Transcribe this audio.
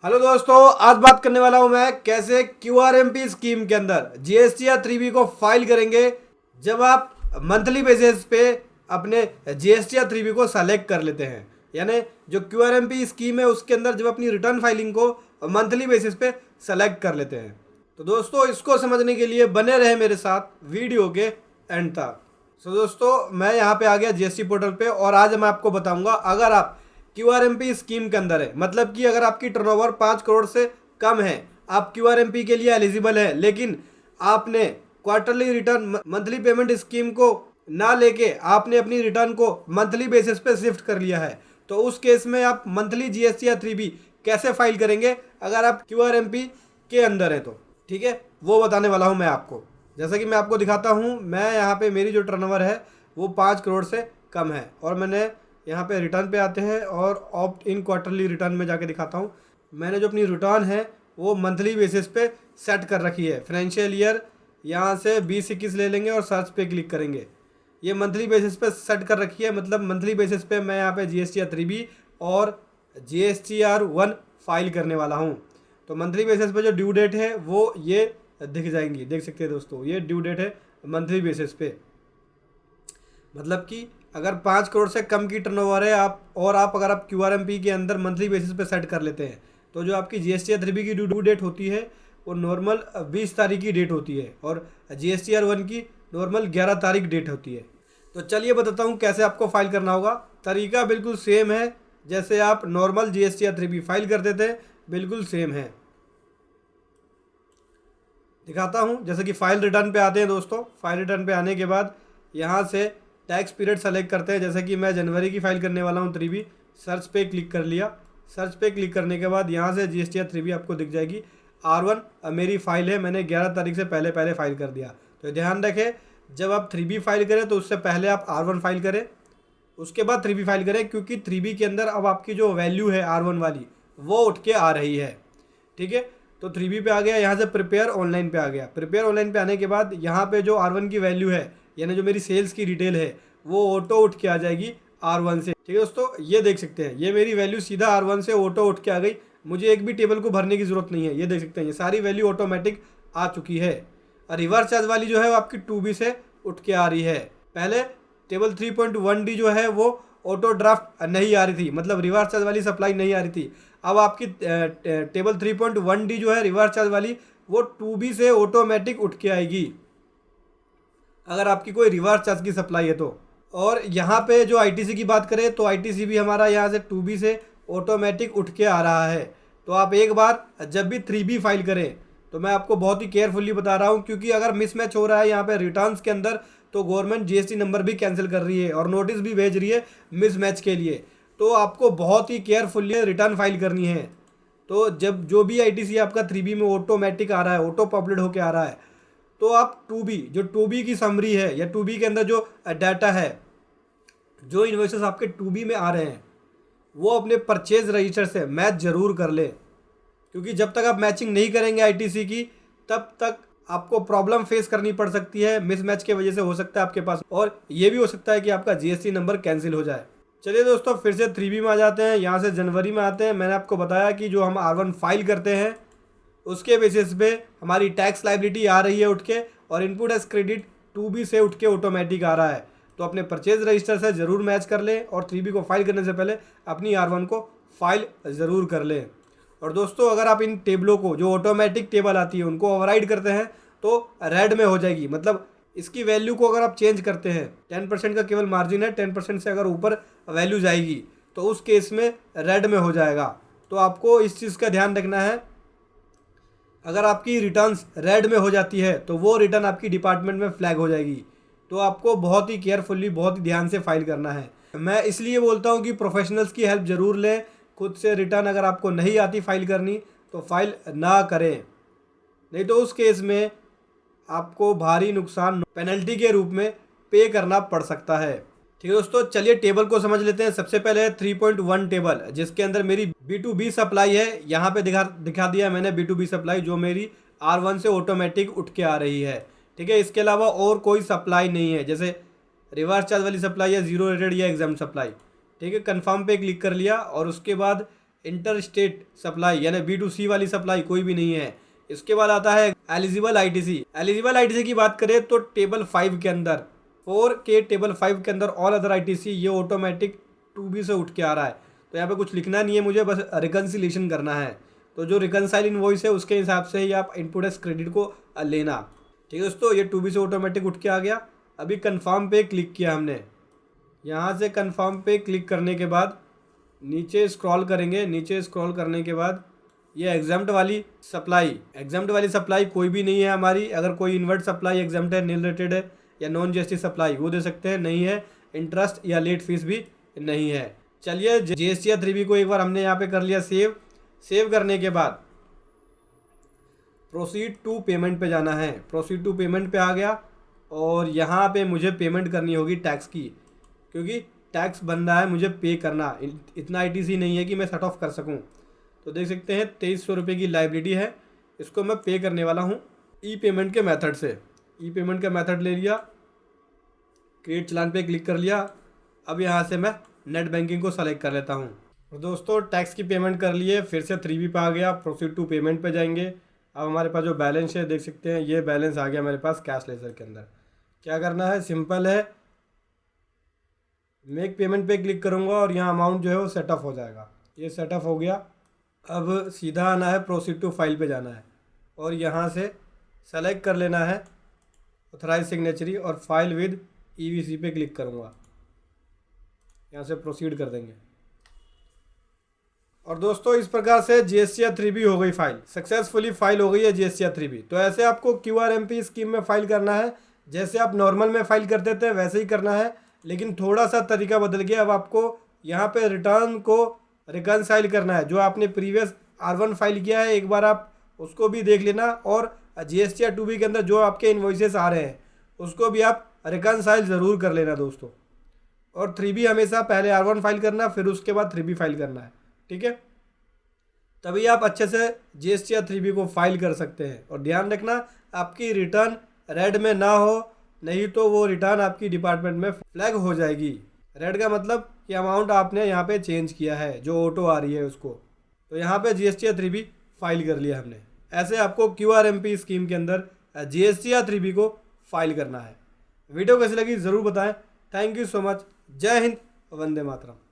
Hello दोस्तों, आज बात करने वाला हूं मैं कैसे क्यूआरएमपी स्कीम के अंदर जीएसटी या 3B को फाइल करेंगे जब आप मंथली बेसिस पे अपने जीएसटी या 3B को सेलेक्ट कर लेते हैं। यानी जो क्यूआरएमपी स्कीम है उसके अंदर जब अपनी रिटर्न फाइलिंग को मंथली बेसिस पे सेलेक्ट कर लेते हैं। तो दोस्तों, इसको समझने के लिए बने रहे मेरे साथ वीडियो के एंड तक। दोस्तों, मैं यहाँ पे आ गया जीएसटी पोर्टल पे और आज मैं आपको बताऊंगा अगर आप क्यूआरएमपी स्कीम के अंदर है, मतलब कि अगर आपकी टर्नओवर 5 करोड़ से कम है, आप क्यूआरएमपी के लिए एलिजिबल है, लेकिन आपने quarterly return monthly payment scheme को ना लेके आपने अपनी रिटर्न को मंथली बेसिस पे शिफ्ट कर लिया है, तो उस केस में आप मंथली जीएसटी या 3B कैसे फाइल करेंगे अगर आप क्यूआरएमपी के अंदर है तो। ठीक है, वो बताने वाला हूँ मैं आपको। जैसा कि मैं आपको दिखाता हूँ, मैं यहाँ पे मेरी जो टर्नओवर है वो 5 करोड़ से कम है और मैंने यहाँ पे रिटर्न पे आते हैं और ऑप्ट इन क्वार्टरली रिटर्न में जाके दिखाता हूँ। मैंने जो अपनी रिटर्न है वो मंथली बेसिस पे सेट कर रखी है। फाइनेंशियल ईयर यहाँ से 2021 ले लेंगे और सर्च पे क्लिक करेंगे। ये मंथली बेसिस पे सेट कर रखी है, मतलब मंथली बेसिस पे मैं यहाँ पे जीएसटी या 3B और GSTR1 फाइल करने वाला हूँ। तो मंथली बेसिस पे जो ड्यू डेट है वो ये दिख जाएंगी, देख सकते हैं दोस्तों, ये ड्यू डेट है मंथली बेसिस पे। मतलब कि अगर 5 करोड़ से कम की टर्नओवर है अगर आप क्यूआरएमपी के अंदर मंथली बेसिस पे सेट कर लेते हैं तो जो आपकी जीएसटी या 3B की ड्यू डेट होती है वो नॉर्मल 20 तारीख की डेट होती है और GSTR1 की नॉर्मल 11 तारीख डेट होती है। तो चलिए बताता हूँ कैसे आपको फाइल करना होगा। तरीका बिल्कुल सेम है जैसे आप नॉर्मल जीएसटी या 3B फाइल करते थे, बिल्कुल सेम है। दिखाता हूँ। जैसे कि फाइल रिटर्न पे आते हैं दोस्तों। फाइल रिटर्न पे आने के बाद यहाँ से टैक्स पीरियड सेलेक्ट करते हैं। जैसे कि मैं जनवरी की फाइल करने वाला हूँ 3B। सर्च पे क्लिक कर लिया। सर्च पे क्लिक करने के बाद यहाँ से जीएसटी या 3B आपको दिख जाएगी। R1 मेरी फाइल है, मैंने 11 तारीख से पहले फाइल कर दिया। तो ध्यान रखें, जब आप 3B फाइल करें तो उससे पहले आप R1 फाइल करें, उसके बाद 3B फाइल करें, क्योंकि 3B के अंदर अब आपकी जो वैल्यू है R1 वाली वो उठ के आ रही है। ठीक है, तो 3B पे आ गया, यहाँ से प्रिपेयर ऑनलाइन पे आ गया। प्रिपेयर ऑनलाइन पे आने के बाद यहाँ पे जो R1 की वैल्यू है, यानी जो मेरी सेल्स की डिटेल है, वो ऑटो उठ के आ जाएगी R1 से। ठीक है दोस्तों, ये देख सकते हैं, ये मेरी वैल्यू सीधा R1 से ऑटो उठ के आ गई। मुझे एक भी टेबल को भरने की जरूरत नहीं है। ये देख सकते हैं, ये सारी वैल्यू ऑटोमेटिक आ चुकी है। और रिवर्स चार्ज वाली जो है वो आपकी 2B से उठ के आ रही है। पहले टेबल 3.1D जो है वो ऑटो ड्राफ्ट नहीं आ रही थी, मतलब रिवर्स चार्ज वाली सप्लाई नहीं आ रही थी। अब आपकी टेबल 3.1D जो है रिवर्स चार्ज वाली, वो 2B से ऑटोमेटिक उठ के आएगी अगर आपकी कोई रिवर्स चार्ज की सप्लाई है तो। और यहाँ पे जो ITC की बात करें तो ITC भी हमारा यहाँ से 2B से ऑटोमेटिक उठ के आ रहा है। तो आप एक बार जब भी 3B फाइल करें, तो मैं आपको बहुत ही केयरफुली बता रहा हूँ, क्योंकि अगर मिसमैच हो रहा है यहाँ पे रिटर्न्स के अंदर तो गवर्नमेंट GST नंबर भी कैंसिल कर रही है और नोटिस भी भेज रही है मिसमैच के लिए। तो आपको बहुत ही केयरफुली रिटर्न फाइल करनी है। तो जब जो भी ITC आपका 3B में ऑटोमेटिक आ रहा है, ऑटो पॉपुलेट होके आ रहा है, तो आप 2B की समरी है या 2B के अंदर जो डाटा है, जो इन्वॉइसेस आपके 2B में आ रहे हैं, वो अपने परचेज रजिस्टर से मैच जरूर कर लें, क्योंकि जब तक आप मैचिंग नहीं करेंगे ITC की, तब तक आपको प्रॉब्लम फेस करनी पड़ सकती है। मिसमैच की वजह से हो सकता है आपके पास, और ये भी हो सकता है कि आपका GST नंबर कैंसिल हो जाए। चलिए दोस्तों, फिर से 3B में आ जाते हैं। यहाँ से जनवरी में आते हैं। मैंने आपको बताया कि जो हम R1 फाइल करते हैं उसके बेसिस पे हमारी टैक्स लाइबिलिटी आ रही है उठ के, और इनपुट एज क्रेडिट 2B से उठ के ऑटोमेटिक आ रहा है। तो अपने परचेज रजिस्टर से ज़रूर मैच कर लें और 3B को फाइल करने से पहले अपनी R1 को फाइल ज़रूर कर लें। और दोस्तों, अगर आप इन टेबलों को, जो ऑटोमेटिक टेबल आती है, उनको ओवरराइड करते हैं तो रेड में हो जाएगी। मतलब इसकी वैल्यू को अगर आप चेंज करते हैं, 10% का केवल मार्जिन है, 10% से अगर ऊपर वैल्यू जाएगी तो उस केस में रेड में हो जाएगा। तो आपको इस चीज़ का ध्यान रखना है। अगर आपकी रिटर्न्स रेड में हो जाती है तो वो रिटर्न आपकी डिपार्टमेंट में फ्लैग हो जाएगी। तो आपको बहुत ही केयरफुली, बहुत ही ध्यान से फाइल करना है। मैं इसलिए बोलता हूँ कि प्रोफेशनल्स की हेल्प ज़रूर लें। खुद से रिटर्न अगर आपको नहीं आती फाइल करनी तो फाइल ना करें, नहीं तो उस केस में आपको भारी नुकसान पेनल्टी के रूप में पे करना पड़ सकता है। ठीक है दोस्तों, चलिए टेबल को समझ लेते हैं। सबसे पहले है 3.1 टेबल, जिसके अंदर मेरी B2B सप्लाई है। यहाँ पे दिखा दिया मैंने B2B सप्लाई, जो मेरी R1 से ऑटोमेटिक उठ के आ रही है। ठीक है, इसके अलावा और कोई सप्लाई नहीं है, जैसे रिवर्स चार्ज वाली सप्लाई या जीरो रेटेड या एग्जाम सप्लाई। ठीक है, कंफर्म पे क्लिक कर लिया और उसके बाद इंटर स्टेट सप्लाई यानी B2C वाली सप्लाई कोई भी नहीं है। इसके बाद आता है एलिजिबल ITC। एलिजिबल ITC की बात करें तो टेबल 5 के अंदर 4K टेबल 5 के अंदर ऑल अदर ITC ये ऑटोमेटिक 2B से उठ के आ रहा है। तो यहाँ पे कुछ लिखना नहीं है मुझे, बस रिकन्सिलेशन करना है। तो जो रिकनसाइल इनवॉइस है उसके हिसाब से ही आप इनपुट एस क्रेडिट को लेना। ठीक है दोस्तों, ये 2B से ऑटोमेटिक उठ के आ गया। अभी कन्फर्म पे क्लिक किया हमने। यहाँ से कन्फर्म पे क्लिक करने के बाद नीचे स्क्रॉल करेंगे। नीचे स्क्रॉल करने के बाद ये एग्जाम्प्ट वाली सप्लाई कोई भी नहीं है हमारी। अगर कोई इन्वर्ट सप्लाई एग्जाम्प्ट है, नील रेटेड है या नॉन GST सप्लाई वो दे सकते हैं, नहीं है। इंटरेस्ट या लेट फीस भी नहीं है। चलिए GST या 3B को एक बार हमने यहाँ पे कर लिया सेव करने के बाद प्रोसीड टू पेमेंट पे जाना है। प्रोसीड टू पेमेंट पे आ गया और यहाँ पे मुझे पेमेंट करनी होगी टैक्स की, क्योंकि टैक्स बन रहा है मुझे पे करना। इतना ITC नहीं है कि मैं सेट ऑफ कर सकूँ। तो देख सकते हैं 2300 रुपये की लाइबिलिटी है, इसको मैं पे करने वाला हूँ ई पेमेंट के मेथड से। ई पेमेंट का मेथड ले लिया, क्रिएट चालान पे क्लिक कर लिया। अब यहाँ से मैं नेट बैंकिंग को सेलेक्ट कर लेता हूँ। और दोस्तों टैक्स की पेमेंट कर लिए, फिर से 3B पे आ गया, प्रोसीड टू पेमेंट पे जाएंगे। अब हमारे पास जो बैलेंस है देख सकते हैं, ये बैलेंस आ गया मेरे पास कैश लेजर के अंदर। क्या करना है, सिंपल है, मेक पेमेंट पे क्लिक करूँगा और यहाँ अमाउंट जो है वो सेटअप हो जाएगा। ये सेटअप हो गया। अब सीधा आना है, प्रोसीड टू फाइल पे जाना है और यहाँ से सेलेक्ट कर लेना है ऑथराइज सिग्नेचरी और फाइल विद EVC पे क्लिक करूँगा। यहाँ से प्रोसीड कर देंगे। और दोस्तों इस प्रकार से GST या 3B हो गई फाइल, सक्सेसफुली फाइल हो गई है GST या 3B। तो ऐसे आपको QRMP स्कीम में फाइल करना है। जैसे आप नॉर्मल में फाइल करते थे वैसे ही करना है, लेकिन थोड़ा सा तरीका बदल गया। अब आपको यहाँ पे रिटर्न को रिकनसाइल करना है। जो आपने प्रीवियस R1 फाइल किया है एक बार आप उसको भी देख लेना, और GST या 2B के अंदर जो आपके इन्वॉइसेस आ रहे हैं उसको भी आप रिकनसाइल ज़रूर कर लेना दोस्तों। और 3B हमेशा पहले R1 फाइल करना, फिर उसके बाद 3B फाइल करना है। ठीक है, तभी आप अच्छे से GST या 3B को फाइल कर सकते हैं। और ध्यान रखना आपकी रिटर्न रेड में ना हो, नहीं तो वो रिटर्न आपकी डिपार्टमेंट में फ्लैग हो जाएगी। रेड का मतलब कि अमाउंट आपने यहाँ पे चेंज किया है, जो ऑटो आ रही है उसको। तो यहाँ पे GST या 3B फाइल कर लिया हमने। ऐसे आपको QRMP स्कीम के अंदर GST या 3B को फाइल करना है। वीडियो कैसी लगी ज़रूर बताएं। Thank you so much. जय हिंद, वंदे मातरम।